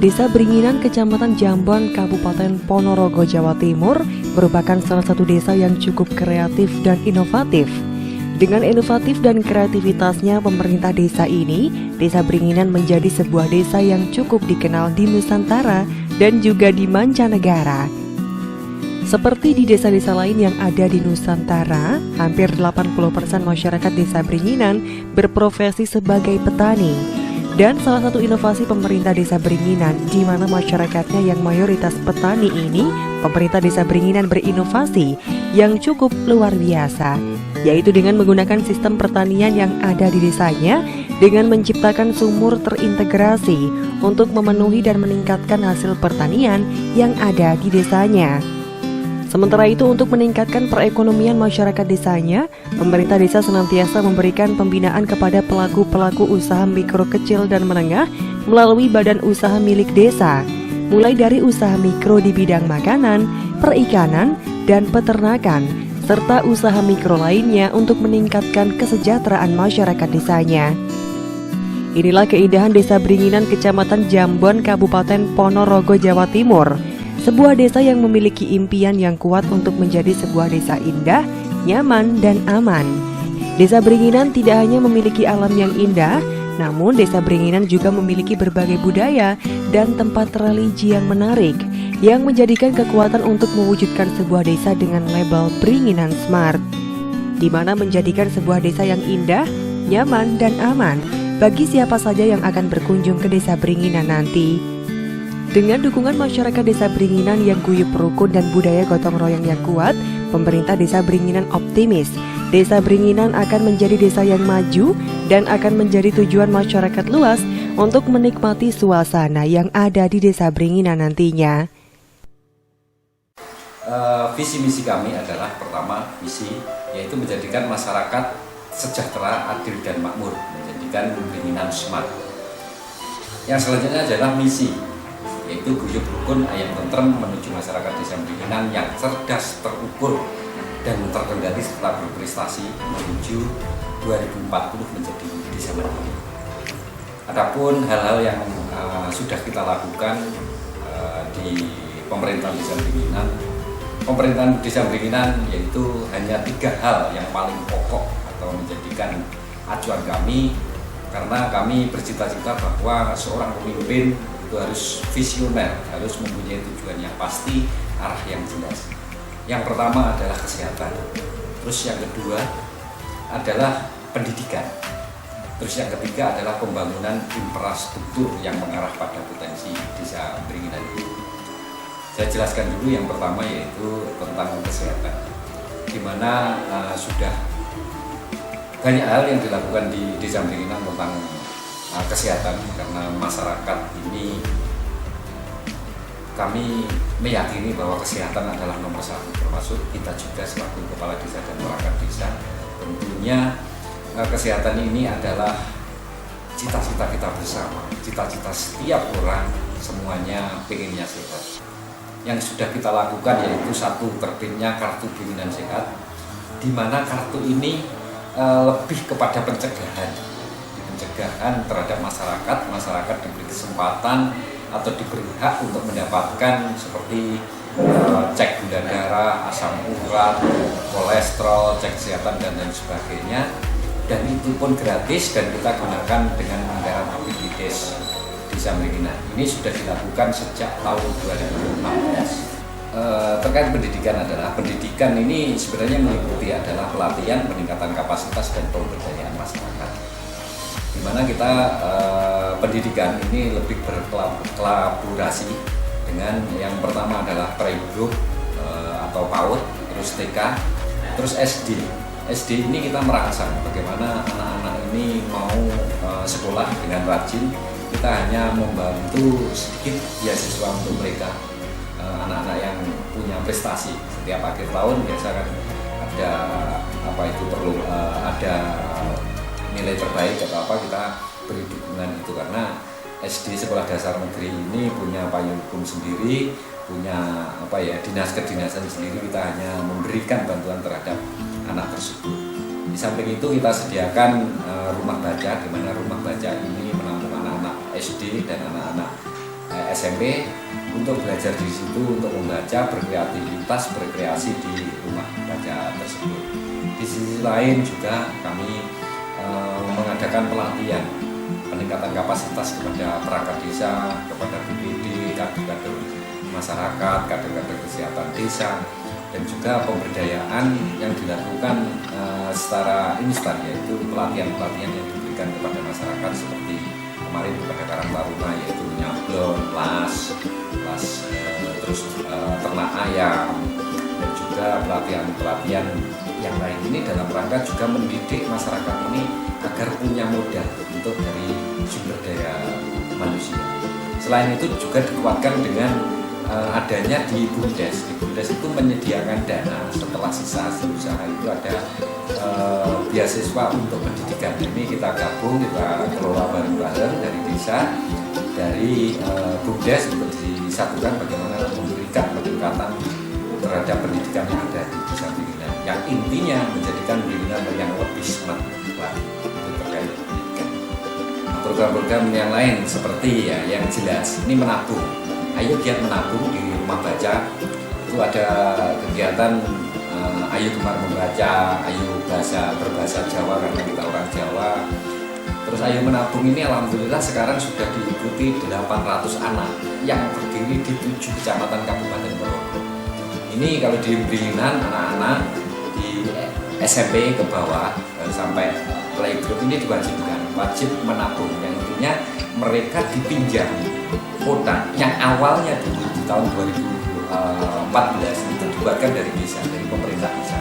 Desa Beringinan, Kecamatan Jambon, Kabupaten Ponorogo, Jawa Timur merupakan salah satu desa yang cukup kreatif dan inovatif. Dengan inovatif dan kreativitasnya pemerintah desa ini, Desa Beringinan menjadi sebuah desa yang cukup dikenal di Nusantara dan juga di mancanegara. Seperti di desa-desa lain yang ada di Nusantara, hampir 80% masyarakat Desa Beringinan berprofesi sebagai petani. Dan salah satu inovasi pemerintah Desa Beringinan, di mana masyarakatnya yang mayoritas petani ini, pemerintah Desa Beringinan berinovasi yang cukup luar biasa, yaitu dengan menggunakan sistem pertanian yang ada di desanya dengan menciptakan sumur terintegrasi untuk memenuhi dan meningkatkan hasil pertanian yang ada di desanya. Sementara itu, untuk meningkatkan perekonomian masyarakat desanya, pemerintah desa senantiasa memberikan pembinaan kepada pelaku-pelaku usaha mikro, kecil, dan menengah melalui badan usaha milik desa, mulai dari usaha mikro di bidang makanan, perikanan, dan peternakan, serta usaha mikro lainnya untuk meningkatkan kesejahteraan masyarakat desanya. Inilah keindahan Desa Beringinan, Kecamatan Jambon, Kabupaten Ponorogo, Jawa Timur. Sebuah desa yang memiliki impian yang kuat untuk menjadi sebuah desa indah, nyaman, dan aman. Desa Beringinan tidak hanya memiliki alam yang indah, namun Desa Beringinan juga memiliki berbagai budaya dan tempat religi yang menarik, yang menjadikan kekuatan untuk mewujudkan sebuah desa dengan label Beringinan Smart, di mana menjadikan sebuah desa yang indah, nyaman, dan aman bagi siapa saja yang akan berkunjung ke Desa Beringinan nanti. Dengan dukungan masyarakat Desa Beringinan yang guyup rukun dan budaya gotong royong yang kuat, pemerintah Desa Beringinan optimis Desa Beringinan akan menjadi desa yang maju dan akan menjadi tujuan masyarakat luas untuk menikmati suasana yang ada di Desa Beringinan nantinya. Visi misi kami adalah pertama misi yaitu menjadikan masyarakat sejahtera, adil, dan makmur, menjadikan Beringinan Smart. Yang selanjutnya adalah misi, yaitu guyup rukun ayam tentrem menuju masyarakat Desa Beringinan yang cerdas, terukur, dan terkendali serta berprestasi menuju 2040 menjadi desa mandiri. Adapun hal-hal yang sudah kita lakukan di pemerintahan Desa Beringinan yaitu hanya 3 hal yang paling pokok atau menjadikan acuan kami, karena kami bercita-cita bahwa seorang pemimpin itu harus visioner, harus mempunyai tujuan yang pasti, arah yang jelas. Yang pertama adalah kesehatan, terus yang kedua adalah pendidikan, terus yang ketiga adalah pembangunan infrastruktur yang mengarah pada potensi Desa Beringinan itu. Saya jelaskan dulu yang pertama, yaitu tentang kesehatan, di mana sudah banyak hal yang dilakukan di Desa Beringinan tentang kesehatan, karena masyarakat ini kami meyakini bahwa kesehatan adalah nomor 1, termasuk kita juga selaku kepala desa dan perangkat desa. Tentunya kesehatan ini adalah cita-cita kita bersama, cita-cita setiap orang, semuanya pengennya sehat. Yang sudah kita lakukan yaitu 1, terbitnya kartu Beringinan Sehat, di mana kartu ini lebih kepada pencegahan terhadap masyarakat diberi kesempatan atau diberi hak untuk mendapatkan seperti cek gula darah, asam urat, kolesterol, cek kesehatan, dan lain sebagainya, dan itu pun gratis dan kita gunakan dengan anggaran APBDes Desa Beringinan. Ini sudah dilakukan sejak tahun 2016. Terkait pendidikan ini sebenarnya meliputi adalah pelatihan, peningkatan kapasitas, dan pemberdayaan masyarakat, di mana kita pendidikan ini lebih berkolaborasi dengan yang pertama adalah pre-group atau PAUD, terus TK, terus SD. SD ini kita merangsang bagaimana anak-anak ini mau sekolah dengan rajin. Kita hanya membantu sedikit beasiswa untuk mereka, anak-anak yang punya prestasi. Setiap akhir tahun biasa kan ada ada nilai terbaik atau apa, kita beri dukungan itu, karena SD sekolah dasar negeri ini punya payung hukum sendiri, punya dinas kedinasan sendiri. Kita hanya memberikan bantuan terhadap anak tersebut. Di samping itu kita sediakan rumah baca, di mana rumah baca ini menampung anak-anak SD dan anak-anak SMP untuk belajar di situ, untuk membaca, berkreativitas, berkreasi di rumah baca tersebut. Di sisi lain juga kami mengadakan pelatihan peningkatan kapasitas kepada perangkat desa, kepada BPD, kader-kader masyarakat, kader-kader kesehatan desa, dan juga pemberdayaan yang dilakukan secara instan, yaitu pelatihan-pelatihan yang diberikan kepada masyarakat seperti kemarin kepada Karang Taruna, yaitu nyablon, terus ternak ayam, dan juga pelatihan-pelatihan yang lain ini dalam rangka juga mendidik masyarakat ini agar punya modal untuk dari sumber daya manusia. Selain itu juga dikuatkan dengan adanya di BUMDes. Di BUMDes itu menyediakan dana setelah sisa hasil usaha itu ada beasiswa untuk pendidikan. Ini kita gabung, kita kelola bareng-bareng dari desa, dari BUMDes untuk disatukan bagaimana memberikan peningkatan terhadap pendidikan yang ada di desa Beringinan, yang intinya menjadikan Beringinan yang lebih smart lagi terkait pendidikan. Program-program yang lain seperti yang jelas ini menabung. Ayo giat menabung di rumah baca. Itu ada kegiatan ayo gemar membaca, ayo berbahasa Jawa karena kita orang Jawa. Terus ayo menabung ini alhamdulillah sekarang sudah diikuti 800 anak yang terdiri di 7 kecamatan Kabupaten Ponorogo. Ini kalau di Beringinan anak-anak di SMP ke bawah sampai playgroup ini wajib menabung, yang intinya mereka dipinjam kuota yang awalnya dulu di tahun 2014 itu dibuatkan dari desa, dari pemerintah desa.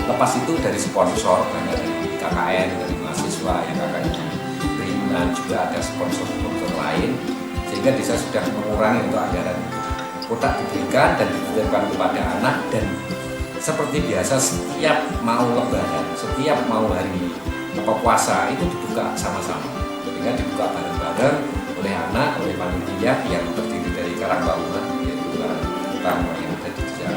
Lepas itu dari sponsor, banyak dari KKN, dari mahasiswa yang KKN Beringinan, juga ada sponsor-sponsor lain, sehingga desa sudah mengurangi untuk anggaran itu. Kotak diberikan dan dititipkan kepada anak, dan seperti biasa setiap mau lebaran, setiap mau hari puasa itu dibuka sama-sama, sehingga dibuka bareng-bareng oleh anak, oleh panitia yang terdiri dari Karang Taruna, yaitu Karang Taruna yang ada di desa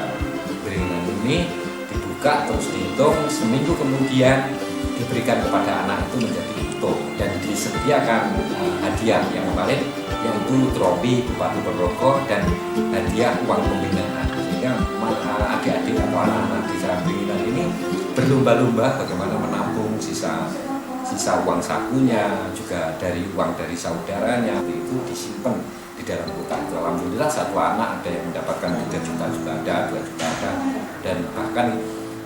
Beringinan ini, dibuka terus dihitung, seminggu kemudian diberikan kepada anak itu menjadi utuh dan disediakan hadiah yang paling, yaitu trofi Bupati Ponorogo dan hadiah uang pembinaan, sehingga adik-adik atau anak-anak di desa Beringinan ini berlomba-lomba bagaimana menabung sisa uang sakunya, juga dari uang dari saudaranya itu disimpan di dalam kotak itu. Alhamdulillah satu anak ada yang mendapatkan 3 juta juga ada, 2 juta ada, dan bahkan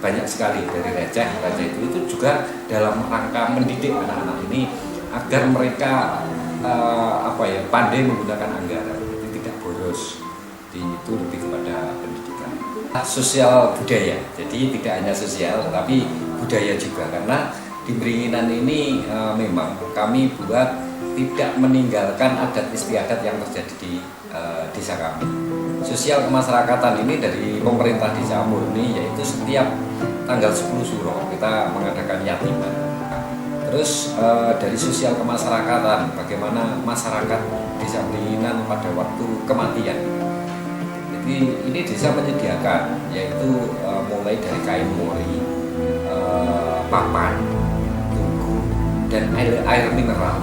banyak sekali dari receh itu juga dalam rangka mendidik anak-anak ini agar mereka pandai menggunakan anggaran, itu tidak boros, itu lebih kepada pendidikan. Sosial budaya, jadi tidak hanya sosial tapi budaya juga, karena di Beringinan ini memang kami buat tidak meninggalkan adat istiadat yang terjadi di desa kami. Sosial kemasyarakatan ini dari pemerintah desa murni, yaitu setiap tanggal 10 Suro kita mengadakan yatiman. Terus dari sosial kemasyarakatan, bagaimana masyarakat desa Beringinan pada waktu kematian. Jadi ini desa menyediakan, yaitu mulai dari kain mori, papan, tugu, dan air mineral.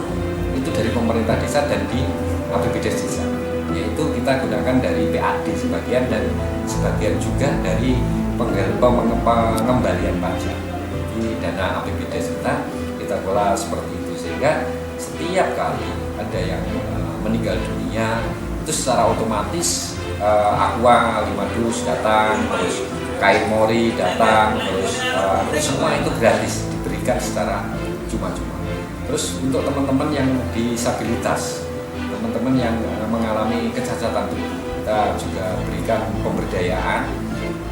Itu dari pemerintah desa dan di APBDes desa. Yaitu kita gunakan dari PAD sebagian dan sebagian juga dari pengembalian pajak. Jadi dana APBDes kita kelola seperti itu, sehingga setiap kali ada yang meninggal dunia itu secara otomatis Aqua 5 dus datang, terus kain mori datang, terus semua itu gratis diberikan secara cuma-cuma. Terus untuk teman-teman yang disabilitas, teman-teman yang mengalami kecacatan tubuh, kita juga berikan pemberdayaan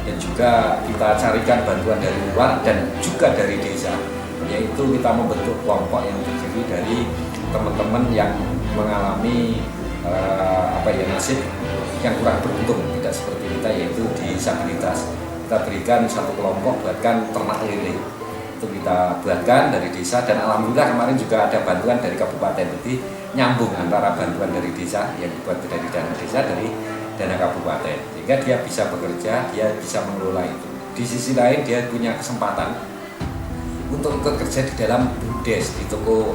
dan juga kita carikan bantuan dari luar dan juga dari desa, yaitu kita membentuk kelompok yang terdiri dari teman-teman yang mengalami nasib yang kurang beruntung, tidak seperti kita, yaitu disabilitas. Kita berikan satu kelompok buatkan ternak lele, itu kita buatkan dari desa, dan alhamdulillah kemarin juga ada bantuan dari kabupaten. Jadi nyambung antara bantuan dari desa yang dibuat dari dana desa, dari dana kabupaten, sehingga dia bisa bekerja, dia bisa mengelola itu. Di sisi lain dia punya kesempatan untuk bekerja di dalam BUMDes, di toko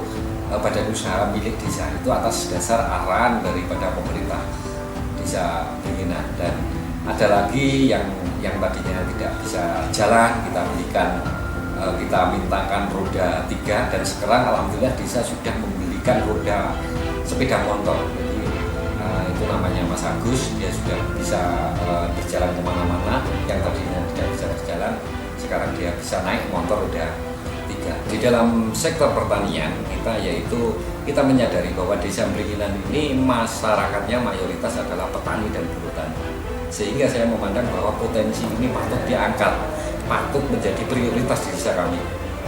badan usaha milik desa itu atas dasar arahan daripada pemerintah Desa Beringinan. Dan ada lagi yang tadinya tidak bisa jalan, kita belikan, kita mintakan roda 3, dan sekarang alhamdulillah desa sudah membelikan roda sepeda motor. Jadi itu namanya Mas Agus, dia sudah bisa berjalan kemana-mana, yang tadinya tidak bisa berjalan sekarang dia bisa naik motor roda 3. Di dalam sektor pertanian kita menyadari bahwa Desa Beringinan ini masyarakatnya mayoritas adalah petani dan buruh tani, sehingga saya memandang bahwa potensi ini patut diangkat, patut menjadi prioritas di desa kami.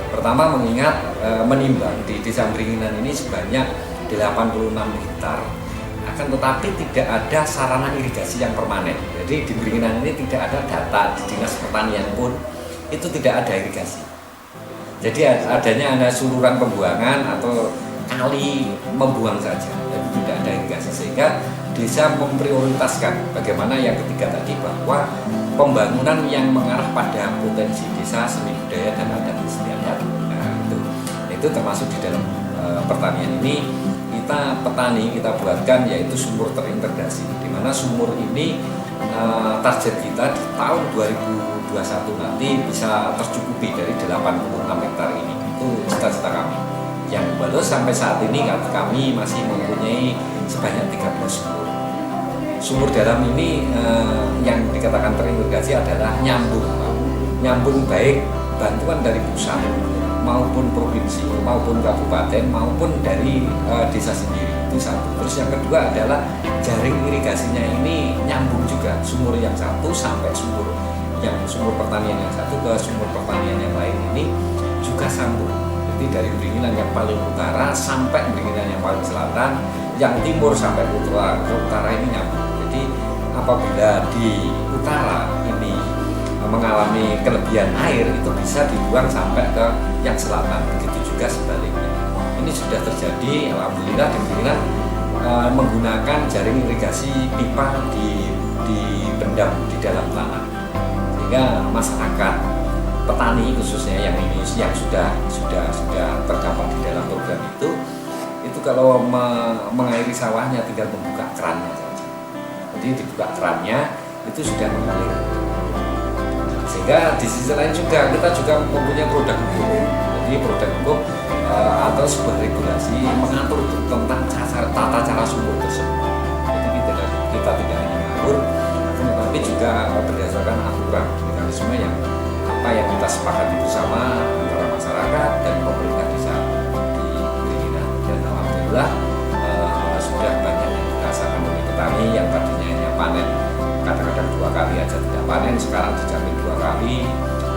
Pertama, mengingat menimbang di Desa Beringinan ini sebanyak 86 hektar, akan tetapi tidak ada sarana irigasi yang permanen. Jadi di Beringinan ini tidak ada data di Dinas Pertanian pun itu tidak ada irigasi. Jadi adanya saluran pembuangan atau kali membuang saja, jadi tidak ada irigasi, sehingga desa memprioritaskan bagaimana yang ketiga tadi, bahwa pembangunan yang mengarah pada potensi desa, seni budaya dan adat istiadat. Nah, itu termasuk di dalam pertanian ini kita buatkan yaitu sumur terintegrasi, di mana sumur ini target kita di tahun 2021 nanti bisa tercukupi dari 86 hektar ini. Itu cita-cita kami. Yang baru sampai saat ini kami masih mempunyai sebanyak 30 sumur. Sumur dalam ini yang dikatakan terintegrasi adalah nyambung baik bantuan dari pusat maupun provinsi maupun kabupaten maupun dari desa sendiri. Itu satu. Terus yang kedua adalah jaring irigasinya ini nyambung juga, sumur yang satu sampai sumur pertanian yang satu ke sumur pertanian yang lain ini juga sambung. Jadi dari Beringinan yang paling utara sampai Beringinan yang paling selatan, yang timur sampai ke utara ini nyambung. Jadi apabila di utara ini mengalami kelebihan air, itu bisa dibuang sampai ke yang selatan, begitu juga sebaliknya. Ini sudah terjadi, alhamdulillah di Beringinan menggunakan jaring irigasi pipa dipendam di dalam tanah, sehingga masyarakat petani khususnya yang sudah terdapat di dalam program itu kalau mengairi sawahnya tinggal membuka kerannya saja. Jadi dibuka kerannya itu sudah mengalir. Sehingga di sisi lain juga kita juga mempunyai produk hukum. Jadi produk hukum atau sebuah regulasi mengatur tentang tata cara sumur tersebut. Jadi kita tidak hanya mengatur, tetapi juga berdasarkan aturan mekanisme yang kita sepakati bersama antara masyarakat dan pemerintah desa di Beringinan. Dan alhamdulillah sudah banyak yang dirasakan oleh petani yang tadinya hanya panen kadang-kadang 2 kali aja tidak panen, sekarang dijamin 2 kali.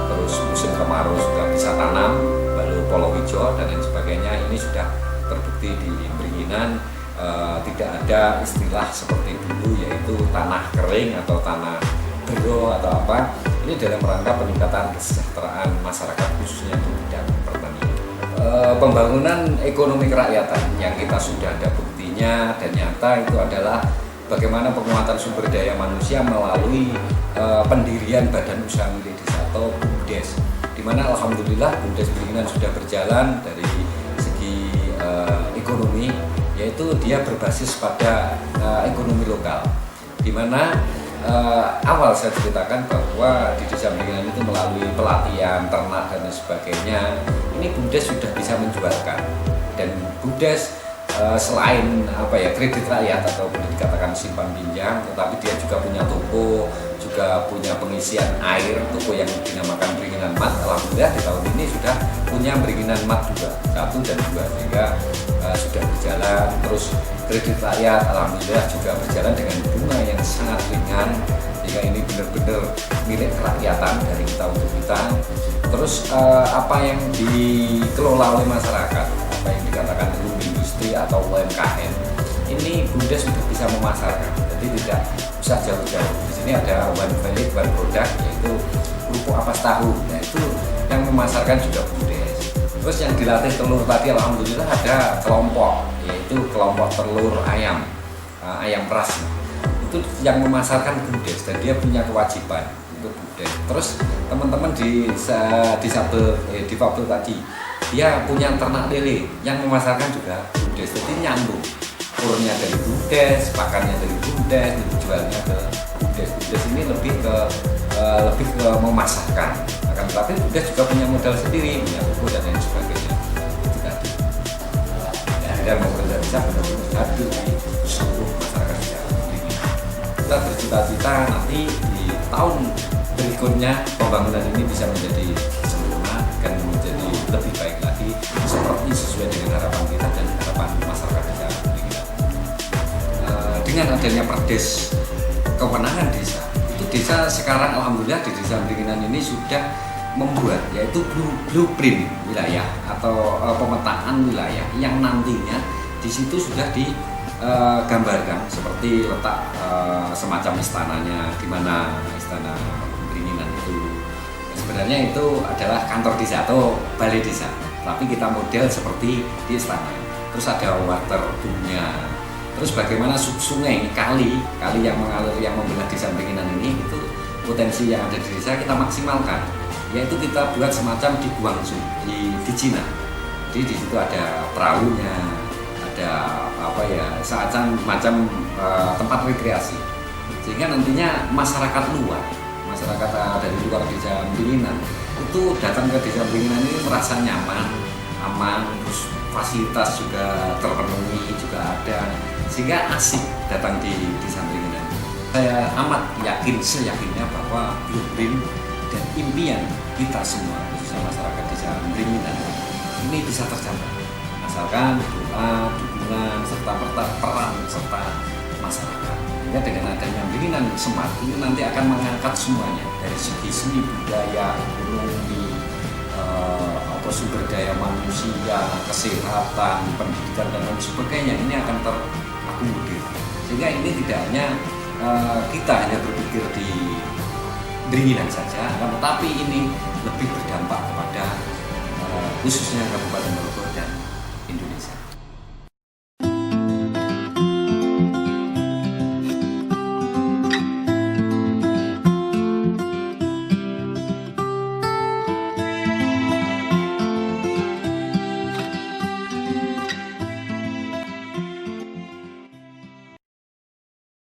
Terus musim kemarau sudah bisa tanam, baru palawija dan lain sebagainya. Ini sudah terbukti di Beringinan. Tidak ada istilah seperti dulu yaitu tanah kering atau tanah bero atau apa. Ini dalam rangka peningkatan kesejahteraan masyarakat khususnya di bidang pertanian. Pembangunan ekonomi kerakyatan yang kita sudah ada buktinya dan nyata itu adalah bagaimana penguatan sumber daya manusia melalui pendirian badan usaha milik desa atau BUMDes, di mana alhamdulillah BUMDes Beringinan sudah berjalan dari segi ekonomi, yaitu dia berbasis pada ekonomi lokal, di mana awal saya ceritakan bahwa di Desa Beringinan itu melalui pelatihan ternak dan sebagainya, ini BUMDes sudah bisa menjualkan, dan BUMDes selain kredit rakyat atau boleh dikatakan simpan pinjam, tetapi dia juga punya toko, juga punya pengisian air, toko yang dinamakan Beringinan Mat. Alhamdulillah di tahun ini sudah punya Beringinan Mat juga 1 dan 2, sehingga sudah berjalan. Terus kredit rakyat alhamdulillah juga berjalan dengan bunga yang sangat ringan, sehingga ini benar-benar milik kerakyatan dari kita untuk kita. Terus apa yang dikelola oleh masyarakat, apa yang dikatakan industri atau UMKM, ini BUMDes sudah bisa memasarkan, jadi tidak usah jauh-jauh. Di sini ada one value one product, yaitu kerupuk ampas tahu. Nah itu yang memasarkan juga BUMDes. Terus yang dilatih telur tadi alhamdulillah ada kelompok, yaitu kelompok telur ayam peras. Itu yang memasarkan BUMDes dan dia punya kewajiban untuk BUMDes. Terus teman-teman di difabel tadi dia punya ternak lele yang memasarkan juga BUMDes, jadi nyambung kurnya dari BUMDes, pakannya dari BUMDes, dijualnya ke BUMDes. BUMDes ini lebih ke memasarkan, akan tetapi BUMDes juga punya modal sendiri, punya toko dan lain sebagainya. Itu tadi. Agar pemerintah desa benar-benar hadir di seluruh masyarakat desa ini. Kita bercita-cita nanti di tahun berikutnya pembangunan ini bisa menjadi sempurna dan menjadi lebih baik lagi seperti sesuai dengan harapan kita dan harapan masyarakat desa kita. Dengan adanya Perdes kewenangan desa, itu desa sekarang alhamdulillah di Desa Beringinan ini sudah membuat yaitu blueprint wilayah atau pemetaan wilayah yang nantinya di situ sudah digambarkan seperti letak semacam istananya, di mana istana Beringinan itu sebenarnya itu adalah kantor desa atau balai desa, tapi kita model seperti di istana. Terus ada waterboomnya, terus bagaimana sungai, kali yang mengalir yang membelah Desa Beringinan ini itu potensi yang ada di desa kita maksimalkan, yaitu kita buat semacam di Guangzhou di Cina. Jadi di situ ada perahunya, ada macam tempat rekreasi, sehingga nantinya masyarakat dari luar Desa Beringinan itu datang ke Desa Beringinan ini merasa nyaman, aman, terus fasilitas juga terpenuhi juga ada, sehingga asik datang di Desa Beringinan. Saya amat seyakinnya bahwa blueprint dan impian kita semua, khususnya masyarakat Desa Beringinan ini bisa tercapai asalkan doa, dukungan, serta peran serta masyarakat. Sehingga dengan adanya Beringinan Smart ini nanti akan mengangkat semuanya dari segi seni budaya, ekonomi, sumber daya manusia, kesehatan, pendidikan dan lain sebagainya, ini akan terakomodir. Sehingga ini tidak hanya kita hanya berpikir di Beringinan saja, tetapi ini lebih berdampak kepada khususnya Kabupaten Ponorogo